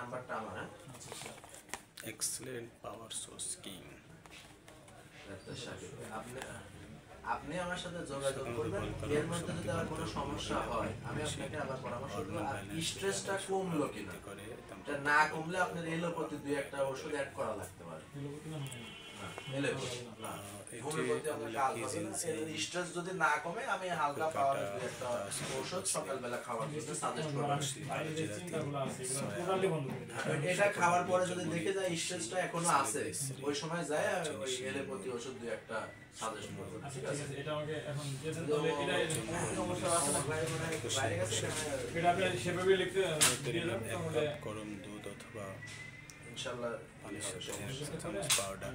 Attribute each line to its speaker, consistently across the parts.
Speaker 1: নাম্বারটা আমার। হ্যাঁ,
Speaker 2: এক্সেলেন্ট পাওয়ার সোর্স কিং।
Speaker 1: আপনি আপনি আমার সাথে যোগাযোগ করবেন। এর মধ্যে যদি আবার কোনো সমস্যা হয় আমি আপনাকে আবার পরামর্শ দেবো। আর স্ট্রেসটা কমলো কিনা, এটা না কমলে আপনার এলোপ্যাথি দুই একটা ওষুধ অ্যাড করা লাগতে পারে। স্ট্রেস যদি না কমে আমি হালকা পাওয়ার দুই একটা ওষুধ সকালবেলা খাওয়ার জন্য সাজেস্ট করব। এটা খাওয়ার পরে যদি দেখে যায় স্ট্রেসটা এখনো আছে, ওই সময় যায় ওই এলোপ্যাথি ওষুধ দুই একটা সাজেস্ট করব। ঠিক আছে, এটা আমাকে এখন তাহলে এটা সমস্যা আছে না বাইরে গেছে, এটা আপনি সেভাবে লিখতে দিয়ে দেন। তাহলে
Speaker 2: গরম দুধ অথবা
Speaker 1: ইনশাআল্লাহ
Speaker 2: পাউডার।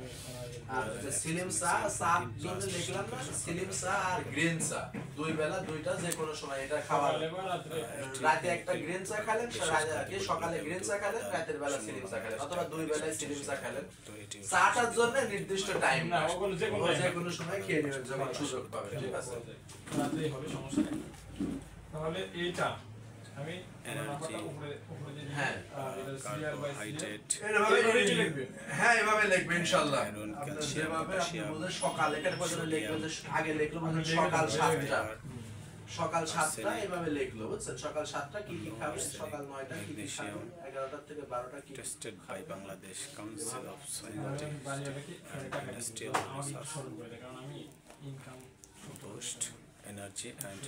Speaker 1: আর সিলিম চা জন্য লিখলাম না, সিলিম চা আর গ্রিন চা দুই বেলা দুইটা যে কোনো সময় এটা খাওয়ার। রাতে একটা গ্রিন চা খেলেন, সকালে গ্রিন চা খেলেন, রাতের বেলা সিলিম চা খেলেন, অথবা দুই বেলায় সিলিম চা খেলেন। চাটার জন্য নির্দিষ্ট টাইম না, যে কোনো সময় খেয়ে নেবেন যখন সুযোগ পাবেন। ঠিক আছে,
Speaker 3: রাতেই হবে, সমস্যা নেই। তাহলে এইটা আমি
Speaker 1: হ্যাঁ এভাবে লিখবেন ইনশাআল্লাহ। যেভাবে আপনি বলেন সকাল এখানে পর্যন্ত লিখবেন, আগে লিখলো সকাল 7টা, সকাল 7টা এভাবে লিখলো, বুঝছেন? সকাল 7টা কি কি খাবেন, সকাল 9টা কি কি খাবেন, 11টা থেকে 12টা কি
Speaker 2: tested by Bangladesh council of scientific and industrial research boost energy and